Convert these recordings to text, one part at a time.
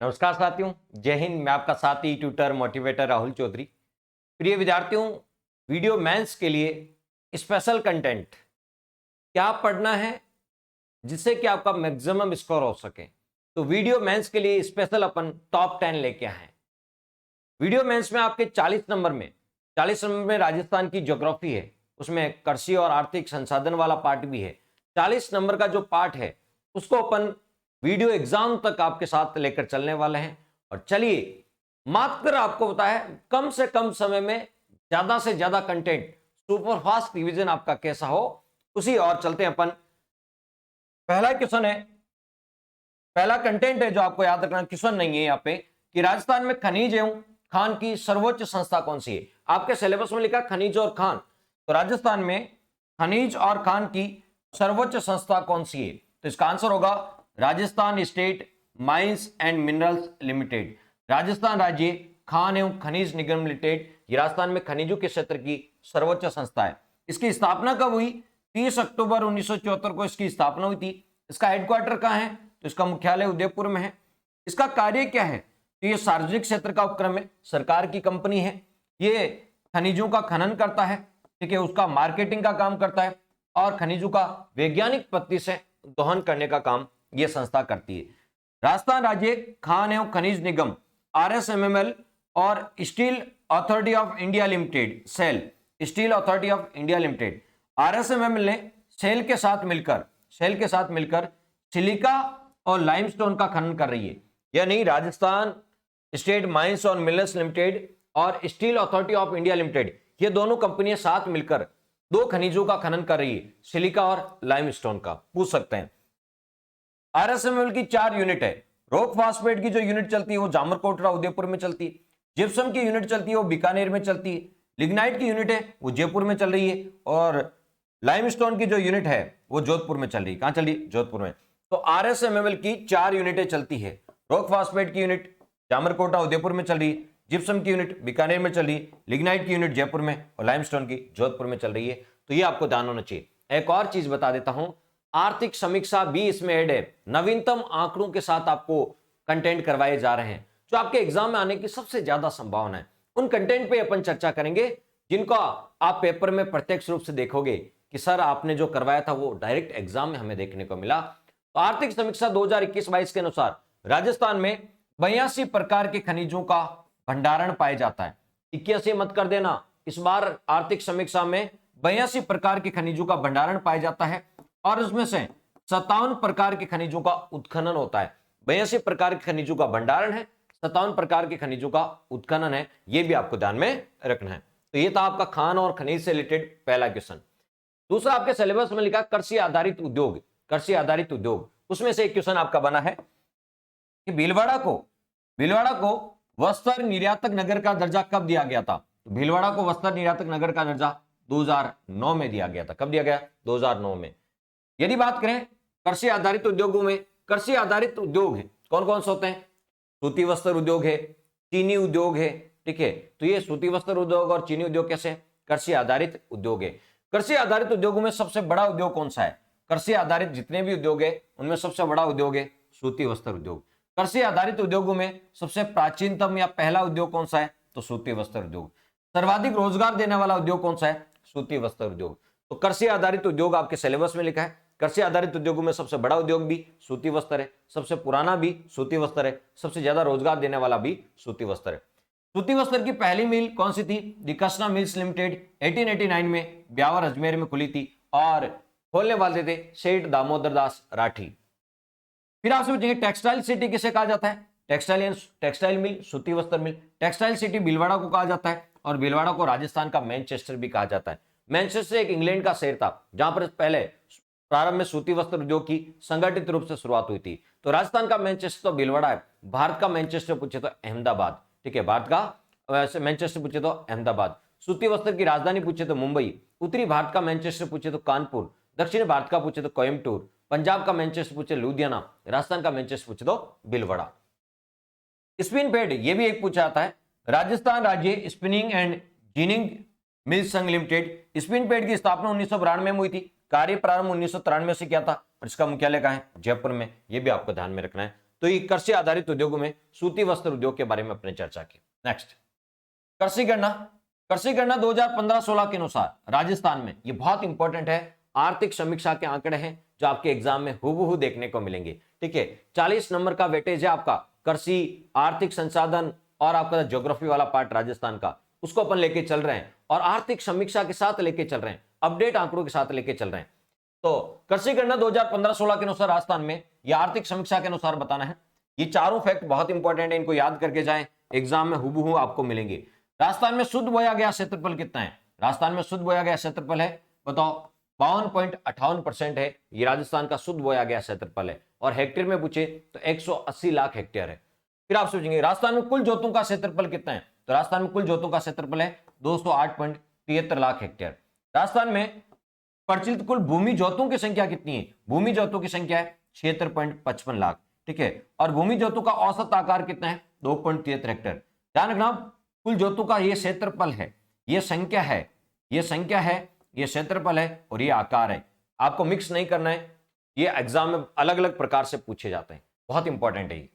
नमस्कार साथियों, जय हिंद। मैं आपका साथी ट्यूटर मोटिवेटर राहुल चौधरी। प्रिय विद्यार्थियों, वीडियो मेंस के लिए स्पेशल कंटेंट क्या पढ़ना है जिससे कि आपका मैक्सिमम स्कोर हो सके, तो वीडियो मेंस के लिए स्पेशल अपन टॉप 10 लेके आए हैं। वीडियो मेंस में आपके 40 नंबर में राजस्थान की ज्योग्राफी है, उसमें कृषि और आर्थिक संसाधन वाला पार्ट भी है। 40 नंबर का जो पार्ट है उसको अपन वीडियो एग्जाम तक आपके साथ लेकर चलने वाले हैं। और चलिए, मात्र आपको बताया कम से कम समय में ज्यादा से ज्यादा कंटेंट, सुपर फास्ट रिवीजन आपका कैसा हो, उसी और चलते हैं अपन। पहला क्वेश्चन है, पहला कंटेंट है जो आपको याद रखना, क्वेश्चन नहीं है यहाँ पे, कि राजस्थान में खनिज एवं खान की सर्वोच्च संस्था कौन सी है। आपके सिलेबस में लिखा खनिज और खान, तो राजस्थान में खनिज और खान की सर्वोच्च संस्था कौन सी है, तो इसका आंसर होगा Rajasthan state mines and minerals limited. Rajasthan राज्य खान एवं खनिज निगम लिमिटेड, ये राजस्थान में खनिजों के क्षेत्र की सर्वोच्च संस्था है। इसकी स्थापना कब हुई? 30 अक्टूबर 1974 को इसकी स्थापना हुई थी। इसका हेडक्वार्टर कहाँ है? तो इसका मुख्यालय उदयपुर में है। इसका कार्य क्या है? तो ये सार्वजनिक क्षेत्र का उपक्रम है, सरकार की कंपनी है। ये खनिजों का खनन करता है, ठीक है, उसका मार्केटिंग का काम करता है और खनिजों का वैज्ञानिक पद्धति से दोहन करने का काम यह संस्था करती है। राजस्थान राज्य खान एवं खनिज निगम RSMML और steel authority of India limited SAIL, steel authority of India limited, RSMML ने सेल के साथ मिलकर सिलिका और लाइमस्टोन का खनन कर रही है। यानी राजस्थान स्टेट माइंस और मिनरल्स लिमिटेड और steel authority of India limited, ये दोनों कंपनियां साथ मिलकर दो खनिजों का खनन कर रही है, सिलिका और लाइमस्टोन का। पूछ सकते हैं। RSMML की 4 यूनिट है। रॉक फास्फेट की जो यूनिट चलती है वो जामरकोटरा उदयपुर में चलती है। जिप्सम की यूनिट चलती है वो बीकानेर में चलती है। लिग्नाइट की यूनिट है वो जयपुर में चल रही है और लाइमस्टोन की जो यूनिट है वो जोधपुर में चल रही है। कहां चल रही है? जोधपुर में। तो RSMML की 4 यूनिटें चलती है। रॉक फास्फेट की यूनिट जामरकोटा उदयपुर में चल रही है, जिप्सम की यूनिट बीकानेर में चल रही है, लिग्नाइट की यूनिट जयपुर में और लाइमस्टोन की जोधपुर में चल रही है। तो ये आपको ध्यान होना चाहिए। एक और चीज बता देता हूं, आर्थिक समीक्षा भी इसमें ऐड है। नवीनतम आंकड़ों के साथ आपको कंटेंट करवाए जा रहे हैं जो आपके एग्जाम में आने की सबसे ज्यादा संभावना है। उन कंटेंट पे अपन चर्चा करेंगे जिनका आप पेपर में प्रत्यक्ष रूप से देखोगे कि सर आपने जो करवाया था वो डायरेक्ट एग्जाम में हमें देखने को मिला। तो आर्थिक समीक्षा 2021-22 के अनुसार राजस्थान में 82 प्रकार के खनिजों का भंडारण पाया जाता है। 81 मत कर देना, इस बार आर्थिक समीक्षा में 82 प्रकार के खनिजों का भंडारण पाया जाता है और उसमें से 57 प्रकार के खनिजों का उत्खनन होता है। 82 प्रकार के खनिजों का भंडारण है, 57 प्रकार के खनिजों का उत्खनन है, यह भी आपको ध्यान में रखना है। तो यह था आपका खान और खनिज से रिलेटेड पहला क्वेश्चन। दूसरा आपके सिलेबस में लिखा कृषि आधारित उद्योग, कृषि आधारित उद्योग, उसमें से एक क्वेश्चन आपका बना है कि भीलवाड़ा को वस्त्र निर्यातक नगर का दर्जा कब दिया गया था। तो भीलवाड़ा को वस्त्र निर्यातक नगर का दर्जा 2009 में दिया गया था। कब दिया गया? 2009 में। यदि बात करें कृषि आधारित उद्योगों में, कृषि आधारित उद्योग है कौन कौन से होते हैं? सूती वस्त्र उद्योग है, चीनी उद्योग है, ठीक है। तो ये सूती वस्त्र उद्योग और चीनी उद्योग कैसे? कृषि आधारित उद्योग है। कृषि आधारित उद्योगों में सबसे बड़ा उद्योग कौन सा है? कृषि आधारित जितने भी उद्योग है उनमें सबसे बड़ा उद्योग है सूती वस्त्र उद्योग। कृषि आधारित उद्योगों में सबसे प्राचीनतम या पहला उद्योग कौन सा है? तो सूती वस्त्र उद्योग। सर्वाधिक रोजगार देने वाला उद्योग कौन सा है? सूती वस्त्र उद्योग। तो कृषि आधारित उद्योग आपके सिलेबस में लिखा है। कृषि आधारित उद्योगों में सबसे बड़ा उद्योग भी सूती वस्त्र है, सबसे पुराना भी सूती वस्त्र है, सबसे ज्यादा रोजगार देने वाला भी सूती वस्त्र है। सूती वस्त्र की पहली मिल कौन सी थी? दी कृष्णा मिल्स लिमिटेड 1889 में ब्यावर अजमेर में खुली थी और खोलने वाले थे सेठ दामोदर दास राठी। फिर आपसे पूछेंगे टेक्सटाइल सिटी किसे कहा जाता है? टेक्सटाइल मिल, सूती वस्त्र मिल। टेक्सटाइल सिटी भीलवाड़ा को कहा जाता है और भीलवाड़ा को राजस्थान का मैनचेस्टर भी कहा जाता है। मैनचेस्टर एक इंग्लैंड का शहर था जहां पर पहले प्रारंभ में सूती वस्त्र उद्योग की संगठित रूप से शुरुआत हुई थी। तो राजस्थान का मैनचेस्टर तो भीलवाड़ा है। भारत का मैनचेस्टर पूछे तो अहमदाबाद, ठीक है। भारत का मैनचेस्टर पूछे तो अहमदाबाद। सूती वस्त्र की राजधानी पूछे तो मुंबई। उत्तरी भारत का मैनचेस्टर पूछे तो कानपुर। दक्षिण भारत का पूछे तो कोयम्बटूर। पंजाब का मैनचेस्टर पूछे लुधियाना। राजस्थान का मैनचेस्टर पूछे तो भीलवाड़ा। स्पिन फेड ये भी एक पूछा जाता है। राजस्थान राज्य स्पिनिंग एंड जीनिंग मिल्स संघ लिमिटेड, स्पिन फेड की स्थापना 1992 में हुई थी। कार्य प्रारंभ 1993 से किया था और इसका मुख्यालय कहां है? जयपुर में। यह भी आपको ध्यान में रखना है। तो ये कृषि आधारित उद्योगों में सूती वस्त्र उद्योग के बारे में अपने चर्चा की। नेक्स्ट, कृषि गणना 2015-16 के अनुसार राजस्थान में, ये बहुत इंपॉर्टेंट है, आर्थिक समीक्षा के आंकड़े हैं जो आपके एग्जाम में हूबहू देखने को मिलेंगे। ठीक है, 40 नंबर का वेटेज है आपका कृषि, आर्थिक संसाधन और आपका ज्योग्राफी वाला पार्ट राजस्थान का, उसको अपन लेके चल रहे हैं और आर्थिक समीक्षा के साथ लेके चल रहे हैं, अपडेट आंकड़ों के साथ लेके चल रहे हैं। तो कृषि गणना 2015-16 के अनुसार राजस्थान में, यह आर्थिक समीक्षा के अनुसार बताना है। ये चारों फैक्ट बहुत इंपॉर्टेंट है, इनको याद करके जाएं, एग्जाम में हूबहू आपको मिलेंगे। राजस्थान में शुद्ध बोया गया क्षेत्रफल कितना है? राजस्थान में शुद्ध बोया गया क्षेत्रफल है, बताओ, 52.58% है। ये राजस्थान का शुद्ध बोया गया क्षेत्रफल है और हेक्टेयर में पूछे तो 180 लाख हेक्टेयर है। फिर आप सोचेंगे राजस्थान में कुल जोतों का क्षेत्रफल कितना है? तो राजस्थान में कुल जोतों का क्षेत्रफल है 208.73 लाख हेक्टेयर। राजस्थान में प्रचलित कुल भूमि जोतों की संख्या कितनी है? भूमि जोतों की संख्या है 76.55 लाख। ठीक है, और भूमि जोतों का औसत आकार कितना है? 2.73 हेक्टेयर। ध्यान रखना, कुल जोतों का ये क्षेत्रफल है, ये संख्या है, ये संख्या है, ये क्षेत्रफल है और ये आकार है। आपको मिक्स नहीं करना है, ये एग्जाम में अलग अलग प्रकार से पूछे जाते हैं, बहुत इंपॉर्टेंट है ये।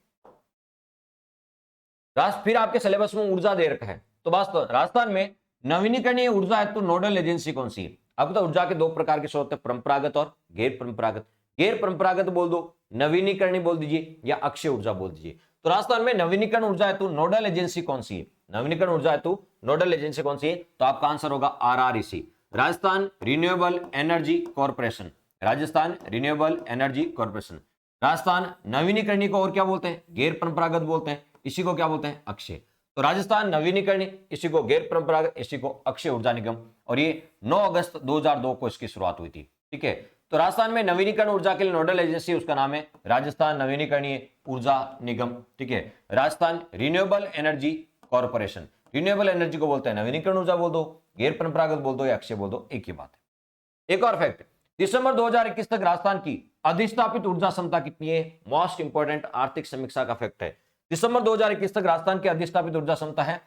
फिर आपके सिलेबस में ऊर्जा दे रखा है, तो बस तो राजस्थान में नवीनीकरणीय ऊर्जा है तो नोडल एजेंसी कौन सी है? आपको तो ऊर्जा के दो प्रकार के स्रोत है, परंपरागत और गैर परंपरागत। गैर परंपरागत बोल दो, नवीनीकरणीय बोल दीजिए या अक्षय ऊर्जा बोल दीजिए। तो राजस्थान में नवीनीकरण ऊर्जा हेतु नोडल एजेंसी कौन सी है? नवीनीकरण ऊर्जा हेतु नोडल एजेंसी कौन सी है? तो आपका आंसर होगा RREC, Rajasthan renewable energy corporation. Rajasthan renewable energy corporation. Rajasthan नवीनीकरणीय को और क्या बोलते हैं? गैर परंपरागत बोलते हैं, इसी को क्या बोलते हैं? अक्षय। तो राजस्थान नवीनीकरणीय, इसी को गैर परंपरागत, इसी को अक्षय ऊर्जा निगम, और ये 9 अगस्त 2002 को इसकी शुरुआत हुई थी। ठीक है, तो राजस्थान में नवीनीकरण ऊर्जा के लिए नोडल एजेंसी, उसका नाम है राजस्थान नवीनीकरणीय ऊर्जा निगम। ठीक है, Rajasthan renewable energy corporation. Renewable energy को बोलते हैं नवीनीकरण ऊर्जा बोल दो, गैर परंपरागत बोल दो या अक्षय बोल दो, एक ही बात है। एक और फैक्ट, दिसंबर 2021 तक राजस्थान की अधिस्थापित ऊर्जा क्षमता कितनी है? मोस्ट इंपोर्टेंट आर्थिक समीक्षा का फैक्ट है। दिसंबर 2021 तक राजस्थान की अधिस्थापित ऊर्जा क्षमता है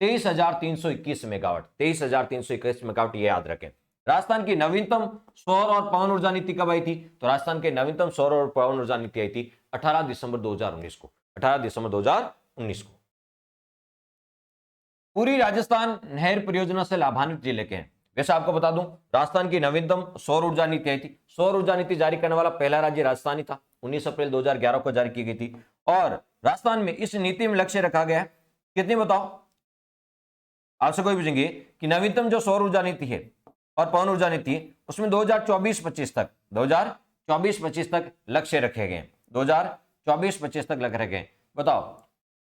23,321 मेगावाट। 23,321 मेगावाट, ये याद रखें। राजस्थान की नवीनतम सौर और पवन ऊर्जा नीति कब आई थी? तो राजस्थान की नवीनतम सौर और पवन ऊर्जा नीति आई थी 18 दिसंबर 2019 को। 18 दिसंबर 2019 को। पूरी राजस्थान नहर परियोजना से लाभान्वित जिले के हैं। वैसे आपको बता दूं, राजस्थान की नवीनतम सौर ऊर्जा नीति आई थी। सौर ऊर्जा नीति जारी करने वाला पहला राज्य राजस्थान ही था। 19 अप्रैल 2011 को जारी की गई थी और राजस्थान में इस नीति में लक्ष्य रखा गया है, कितनी बताओ? आपसे कोई पूछेंगे कि नवीनतम जो सौर ऊर्जा नीति है और पवन ऊर्जा नीति है, उसमें 2024-25 तक लक्ष्य रखे गए। 2024-25 तक लक्ष्य रखे। बताओ,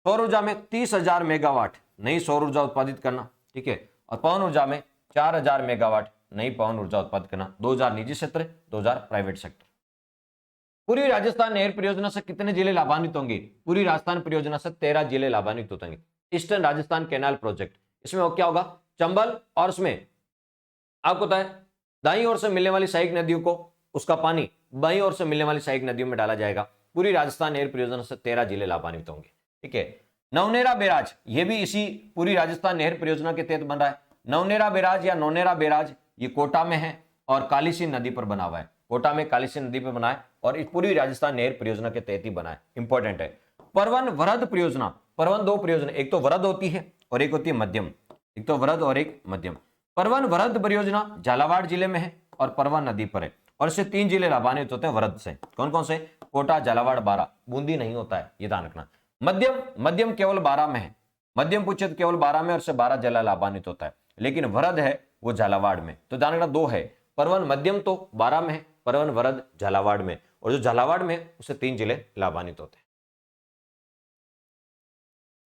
सौर ऊर्जा में 30,000 मेगावाट नई सौर ऊर्जा उत्पादित करना, ठीक है, और पवन ऊर्जा में 4,000 मेगावाट नई पवन ऊर्जा उत्पादित करना। 2000 निजी क्षेत्र, 2000 प्राइवेट सेक्टर। पूरी राजस्थान नहर परियोजना से कितने जिले लाभान्वित होंगे? पूरी राजस्थान परियोजना से 13 जिले लाभान्वित होंगे। ईस्टर्न राजस्थान कैनाल प्रोजेक्ट, इसमें क्या होगा? चंबल, और उसमें आपको पता है दाईं ओर से मिलने वाली सहायक नदियों को, उसका पानी बाईं ओर से मिलने वाली सहायक नदियों में डाला जाएगा। पूरी राजस्थान नहर परियोजना से 13 जिले लाभान्वित होंगे। ठीक है, नवनेरा बैराज, ये भी इसी पूरी राजस्थान नहर परियोजना के तहत बन रहा है। नवनेरा बैराज या नौनेरा बैराज, ये कोटा में है और कालीसिंध नदी पर बना हुआ है। कोटा में कालीसिंध नदी पर बना है और पूरी राजस्थान नहर परियोजना के तहत ही बना है। इंपॉर्टेंट है। परवन वरद परियोजना, परवन दो परियोजना, एक तो वरद होती है और एक होती है मध्यम। एक तो वरद और एक मध्यम। परवन वरद परियोजना झालावाड़ जिले में है और परवन नदी पर है और इससे 3 जिले लाभान्वित होते हैं वरद से। कौन कौन से? कोटा, झालावाड़, बारा। बूंदी नहीं होता है, ये ध्यान रखना। मध्यम केवल 12 में है। मध्यम पूछे तो केवल 12 में और से 12 जिला लाभान्वित होता है, लेकिन वरद है वो झालावाड़ में। तो ध्यान रखना, 2 है। परवन मध्यम तो 12 में है, परवन वरद झालावाड़ में, और जो झालावाड़ में है उससे 3 जिले लाभान्वित होते हैं।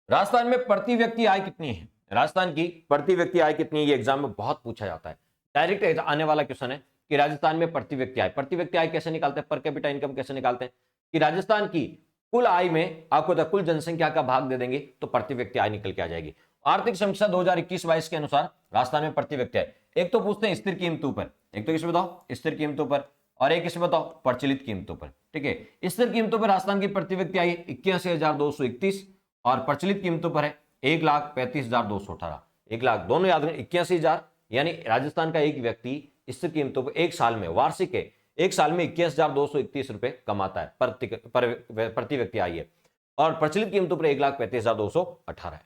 राजस्थान में प्रति व्यक्ति आय कितनी है? राजस्थान की प्रति व्यक्ति आय कितनी है? ये एग्जाम में बहुत पूछा जाता है। डायरेक्ट आने वाला क्वेश्चन है कि राजस्थान में प्रति व्यक्ति आय कैसे निकालते हैं? पर कैपिटा इनकम कैसे निकालते हैं? कि राजस्थान की कुल आय में आपको कुल जनसंख्या का भाग दे देंगे तो प्रति व्यक्ति आय निकल के आ जाएगी। आर्थिक समीक्षा 2021-22 के अनुसार राजस्थान में प्रति व्यक्ति आय, एक तो पूछते हैं स्थिर कीमतों पर, एक तो किसमें बताओ? स्थिर कीमतों पर, और एक किसमें बताओ? प्रचलित कीमतों पर। ठीक है, स्थिर कीमतों पर राजस्थान की प्रति व्यक्ति आय 81,231 और प्रचलित कीमतों पर है 1,35,218। 1 लाख, दोनों याद रखें, 81,000, यानी राजस्थान का एक व्यक्ति स्थिर कीमतों पर एक साल में वार्षिक है एक साल में 21,231 रुपए कमाता है प्रति व्यक्ति आय है, और प्रचलित कीमतों पर 1,35,218 है।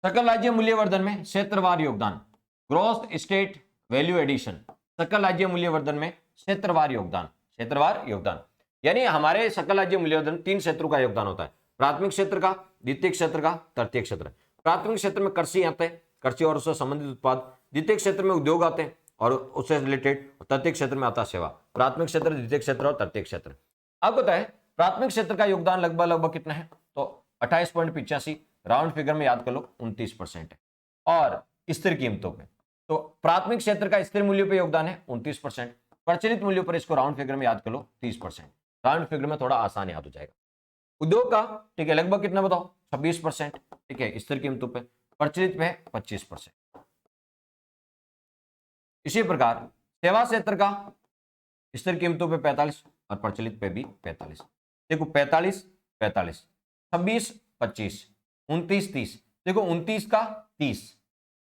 सकल राज्य मूल्यवर्धन में क्षेत्रवार योगदान, ग्रॉस स्टेट वैल्यू एडिशन। सकल राज्य मूल्यवर्धन में क्षेत्रवार योगदान यानी हमारे सकल राज्य मूल्यवर्धन 3 क्षेत्रों का योगदान होता है, प्राथमिक क्षेत्र का, द्वितीय क्षेत्र का, तृतीय क्षेत्र। प्राथमिक क्षेत्र में कृषि आते हैं, कृषि और उससे संबंधित उत्पाद। द्वितीय क्षेत्र में उद्योग आते हैं और उससे रिलेटेड। तृतीय क्षेत्र में आता है सेवा। प्राथमिक क्षेत्र, द्वितीय क्षेत्र और तृतीय क्षेत्र। आपको पता है प्राथमिक क्षेत्र का योगदान लगभग कितना है, तो 28.85, राउंड फिगर में याद कर लो 29% है। और स्थिर कीमतों पे तो प्राथमिक क्षेत्र का स्थिर मूल्य पे योगदान है 29%, प्रचलित मूल्यों पर इसको राउंड फिगर में याद कर लो 30%। राउंड फिगर में थोड़ा आसान याद हो जाएगा। उद्योग का ठीक है लगभग कितना बताओ 26%, ठीक है स्थिर कीमतों पे, प्रचलित पे है 25%। इसी प्रकार सेवा क्षेत्र का स्थिर कीमतों पे 45 और प्रचलित पे भी 45। देखो 45, 26, 25, 29, 30। देखो 29 का 30,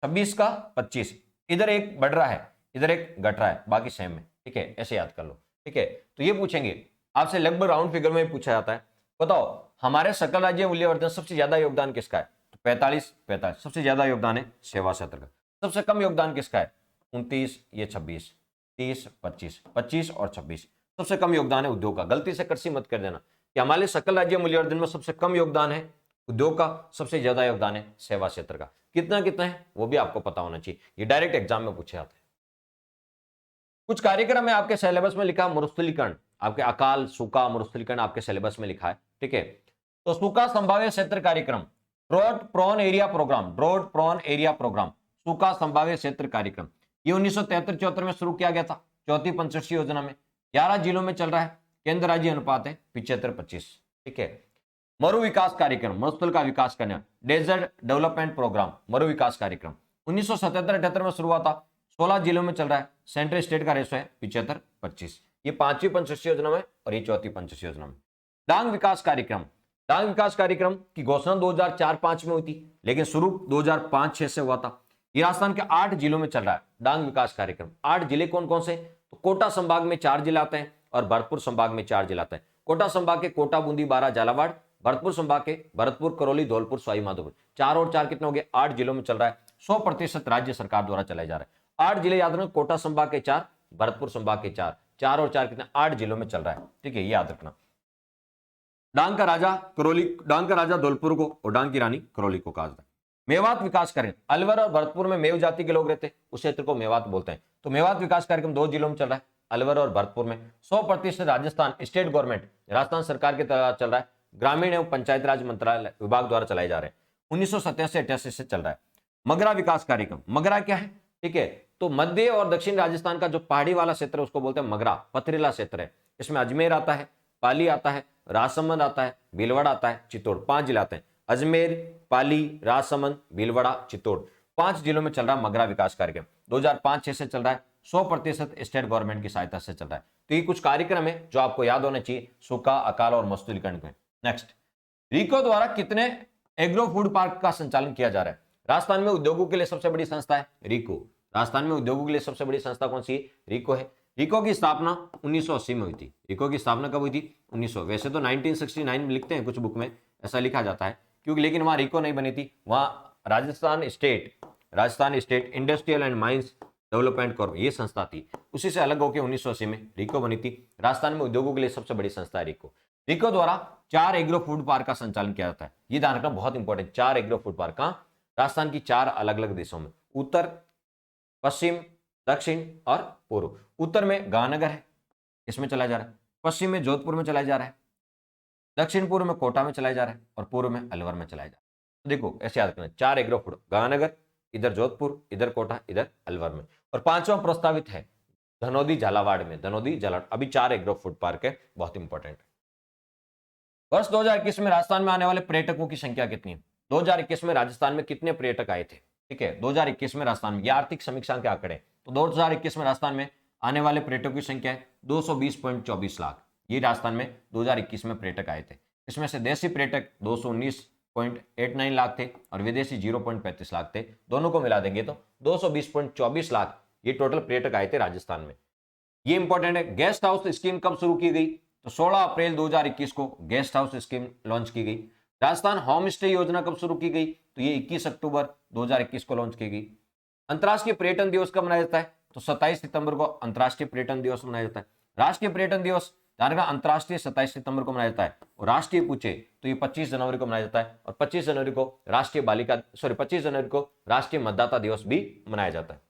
26 का 25, इधर एक बढ़ रहा है, इधर एक घट रहा है, बाकी सेम है, ठीक है ऐसे याद कर लो, ठीक है। तो ये पूछेंगे आपसे लगभग राउंड फिगर में पूछा जाता है, बताओ हमारे सकल राज्य मूल्यवर्धन सबसे ज्यादा योगदान किसका है, तो 45, सबसे ज्यादा योगदान है सेवा क्षेत्र का। सबसे कम योगदान किसका है, 29, ये 26, 30, 25 और 26। सबसे कम योगदान है उद्योग का। गलती से कृषि मत कर देना कि हमारे सकल राज्य मूल्यवर्धन में सबसे कम योगदान है उद्योग का, सबसे ज्यादा योगदान है सेवा क्षेत्र का। कितना कितना है वो भी आपको पता होना चाहिए, ये डायरेक्ट एग्जाम में पूछे जाते हैं। कुछ कार्यक्रम में आपके सिलेबस में लिखा मरुस्थलीकरण, आपके अकाल, सूखा, मरुस्थलीकरण आपके सिलेबस में लिखा है, ठीक है। तो सूखा संभाव्य क्षेत्र कार्यक्रम, ड्रॉट प्रोन एरिया प्रोग्राम, सूखा संभाव्य क्षेत्र कार्यक्रम, ये 1973-74 में शुरू किया गया था, चौथी पंचवर्षीय योजना में। 11 जिलों में चल रहा है, केंद्र राज्य अनुपात है 75-25, ठीक है। मरु विकास कार्यक्रम, मरुस्थल का विकास करना, डेजर्ट डेवलपमेंट प्रोग्राम, मरु विकास कार्यक्रम 1977-78 में शुरू हुआ था, 16 जिलों में चल रहा है, सेंट्रल स्टेट का रेशो है 75-25। ये 5वीं पंचवर्षीय योजना में और ये 4थी पंचवर्षीय योजना में। डांग विकास कार्यक्रम की घोषणा 2004-5 में हुई थी, लेकिन शुरू 2005-6 से हुआ था। ये राजस्थान के 8 जिलों में चल रहा है डांग विकास कार्यक्रम। 8 जिले कौन कौन से, तो कोटा संभाग में 4 जिले आते हैं और भरतपुर संभाग में 4 जिले आते हैं। कोटा संभाग के कोटा, बूंदी, बारा, झालावाड़, भरतपुर संभाग के भरतपुर, करौली, धौलपुर, सवाई माधोपुर। 4 और 4 कितने हो गए, 8 जिलों में चल रहा है। 100% राज्य सरकार द्वारा चलाया जा रहा है। 8 जिले याद रखना, कोटा संभाग के 4, भरतपुर संभाग के 4, 4 और 4 कितने, 8 जिलों में चल रहा है, ठीक है, याद रखना। डांग का राजा धौलपुर को और डांग की रानी करौली को कहा जाता है। मेवात विकास कार्यक्रम, अलवर और भरतपुर में मेव जाति के लोग रहते हैं, उस क्षेत्र को मेवात बोलते हैं। तो मेवात विकास कार्यक्रम 2 जिलों में चल रहा है, अलवर और भरतपुर में। 100% राजस्थान स्टेट गवर्नमेंट, राजस्थान सरकार के तहत चल रहा है, ग्रामीण एवं पंचायत राज मंत्रालय विभाग द्वारा चलाए जा रहे हैं। 1987-88 से चल रहा है। मगरा विकास कार्यक्रम, मगरा क्या है, ठीक है, तो मध्य और दक्षिण राजस्थान का जो पहाड़ी वाला क्षेत्र है उसको बोलते हैं मगरा, पथरीला क्षेत्र है। इसमें अजमेर आता है, पाली आता है, राजसमंद आता है, भीलवाड़ा आता है, चित्तौड़। 5 जिले आते हैं, अजमेर, पाली, राजसमंद, भीलवाड़ा, चित्तौड़। 5 जिलों में चल रहा है मगरा विकास कार्यक्रम, 2005-6 से चल रहा है। 100% स्टेट गवर्नमेंट की सहायता से चल रहा है। तो ये कुछ कार्यक्रम है जो आपको याद होना चाहिए सूखा, अकाल और मरुस्थलीकरण में। नेक्स्ट, रीको द्वारा कितने एग्रो फूड पार्क का संचालन किया जा रहा है। राजस्थान में उद्योगों के लिए सबसे बड़ी संस्था है रीको। राजस्थान में उद्योगों के लिए सबसे बड़ी संस्था कौन सी है, रीको है। रीको की स्थापना 1980 में हुई थी। रीको की स्थापना कब हुई थी, 1900। वैसे तो 1969 में लिखते हैं कुछ बुक में, ऐसा लिखा जाता है, क्योंकि लेकिन वहां रीको नहीं बनी थी, वहां Rajasthan state industrial and mines development Corp ये संस्था थी। उसी से अलग होकर 1980 में रीको बनी थी। राजस्थान में उद्योगों के लिए सबसे बड़ी संस्था है रीको। रीको द्वारा 4 एग्रो फूड पार्क का संचालन किया जाता है। ये ध्यान रखना बहुत इंपॉर्टेंट, 4 एग्रो फूड पार्क का राजस्थान की 4 अलग अलग देशों में, उत्तर, पश्चिम, दक्षिण और पूर्व। उत्तर में गांधीनगर है, इसमें चलाया जा रहा है। पश्चिम में जोधपुर में चलाया जा रहा है, दक्षिण पूर्व में कोटा में चलाया जा रहा है और पूर्व में अलवर में चलाया जा रहा है। तो देखो ऐसे याद रखना, 4 एग्रो फूड, गांधीनगर, इधर जोधपुर, इधर कोटा, इधर अलवर में। और 5वां प्रस्तावित है धनौदी झालावाड़ में, अभी 4 एग्रो फूड पार्क है, बहुत इंपॉर्टेंट है। वर्ष 2021 में राजस्थान में आने वाले पर्यटकों की संख्या कितनी है। 2021 में राजस्थान में कितने पर्यटक आए थे, ठीक है, 2021 में राजस्थान में, ये आर्थिक समीक्षा के आंकड़े। तो 2021 में राजस्थान में आने वाले पर्यटकों की संख्या है 220.24 लाख। ये राजस्थान में 2021 में पर्यटक आए थे। इसमें से देशी पर्यटक 219.89 लाख थे और विदेशी 0.35 लाख थे। दोनों को मिला देंगे तो 220.24 लाख ये टोटल पर्यटक आए थे राजस्थान में। ये इंपॉर्टेंट है। गेस्ट हाउस स्कीम कब शुरू की गई? तो 16 अप्रैल 2021 को गेस्ट हाउस स्कीम लॉन्च की गई। राजस्थान होम स्टे योजना कब शुरू की गई? तो ये 21 अक्टूबर 2021 को लॉन्च की गई। अंतर्राष्ट्रीय पर्यटन दिवस कब मनाया जाता है? तो 27 सितंबर को अंतर्राष्ट्रीय पर्यटन दिवस मनाया जाता है। राष्ट्रीय पर्यटन दिवस अंतर्राष्ट्रीय 27 सितंबर को मनाया जाता है, और राष्ट्रीय पूछे तो ये 25 जनवरी को मनाया जाता है, और 25 जनवरी को 25 जनवरी को राष्ट्रीय मतदाता दिवस भी मनाया जाता है।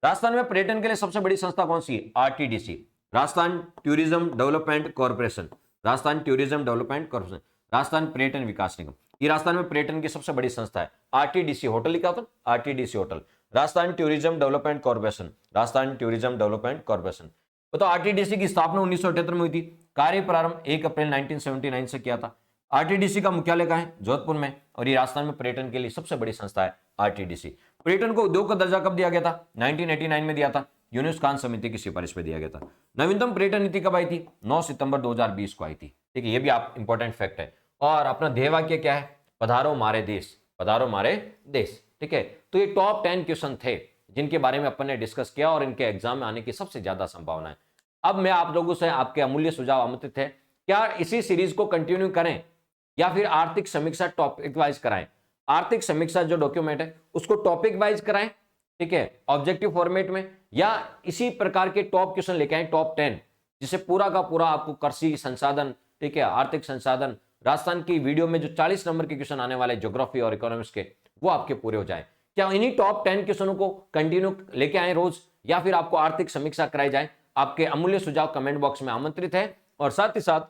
राजस्थान में पर्यटन के लिए सबसे बड़ी संस्था कौन सी है? RTDC, Rajasthan tourism development corporation. Rajasthan tourism development corporation, Rajasthan पर्यटन विकास निगम, ये राजस्थान में पर्यटन की सबसे बड़ी संस्था है। आरटीडीसी होटल लिखा होता है, RTDC hotel. Rajasthan tourism development corporation, Rajasthan tourism development corporation. तो आरटीडीसी की स्थापना 1978 में हुई थी। कार्य प्रारंभ 1 अप्रैल 1979 से किया था। आरटीडीसी का मुख्यालय कहां है? जोधपुर में, और ये राजस्थान में पर्यटन के लिए सबसे बड़ी संस्था है आरटीडीसी। पर्यटन को उद्योग का दर्जा कब दिया गया था? 1989 में दिया था, यूनेस्को खान समिति की सिफारिश पे दिया गया था। नवीनतम पर्यटन नीति कब आई थी? 9 सितंबर 2020 को आई थी। ठीक है, ये भी आप इंपॉर्टेंट फैक्ट है। और अपना ध्येय वाक्य क्या है? पधारो मारे देश, पधारो मारे देश। ठीक है, तो ये टॉप 10 क्वेश्चन थे जिनके बारे में अपन ने डिस्कस किया और इनके एग्जाम में आने की सबसे ज्यादा संभावना है। अब मैं आप लोगों से आपके अमूल्य सुझाव आमंत्रित है, क्या इसी सीरीज को कंटिन्यू करें या फिर आर्थिक समीक्षा टॉपिक वाइज कराएं? आर्थिक समीक्षा जो डॉक्यूमेंट है उसको टॉपिक वाइज कराएं, ठीक है, ऑब्जेक्टिव फॉर्मेट में, या इसी प्रकार के टॉप क्वेश्चन लेके आए टॉप 10, जिसे पूरा का पूरा आपको कृषि संसाधन, ठीक है, आर्थिक संसाधन, राजस्थान की वीडियो में जो 40 नंबर के क्वेश्चन आने वाले ज्योग्राफी और इकोनॉमिक्स के, वो आपके पूरे हो जाए। क्या इन्हीं टॉप 10 क्वेश्चनों को कंटिन्यू लेके आए रोज, या फिर आपको आर्थिक समीक्षा कराई जाए? आपके अमूल्य सुझाव कमेंट बॉक्स में आमंत्रित है, और साथ ही साथ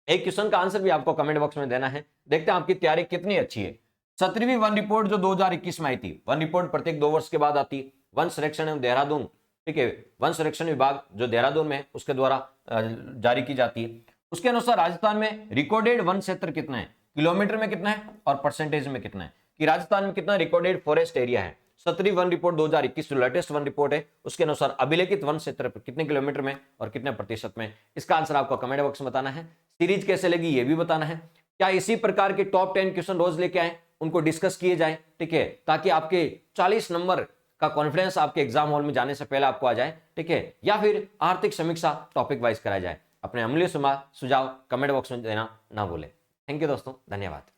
एक क्वेश्चन का आंसर भी आपको कमेंट बॉक्स में देना है। देखते हैं आपकी तैयारी कितनी अच्छी है। 17वीं वन रिपोर्ट जो 2021 में आई थी, वन रिपोर्ट प्रत्येक 2 वर्ष के बाद आती है। वन सर्वेक्षण एवं देहरादून, ठीक है, वन सर्वेक्षण विभाग जो देहरादून में है उसके द्वारा जारी की जाती है। उसके अनुसार राजस्थान में रिकॉर्डेड वन क्षेत्र कितना है, किलोमीटर में कितना है और परसेंटेज में कितना है, कि राजस्थान में कितना रिकॉर्डेड फॉरेस्ट एरिया है। 17वीं वन रिपोर्ट 2021 जो लेटेस्ट वन रिपोर्ट है उसके अनुसार अभिलेखित वन क्षेत्र कितने किलोमीटर में और कितने प्रतिशत में, इसका आंसर आपको कमेंट बॉक्स में बताना है। सीरीज कैसे लगी ये भी बताना है। क्या इसी प्रकार के टॉप 10 क्वेश्चन रोज लेके आए, उनको डिस्कस किए जाए, ठीक है, ताकि आपके 40 नंबर का कॉन्फिडेंस आपके एग्जाम हॉल में जाने से पहले आपको आ जाए, ठीक है, या फिर आर्थिक समीक्षा टॉपिक वाइज कराया जाए। अपने अमूल्य सुझाव कमेंट बॉक्स में देना ना भूलें। थैंक यू दोस्तों, धन्यवाद।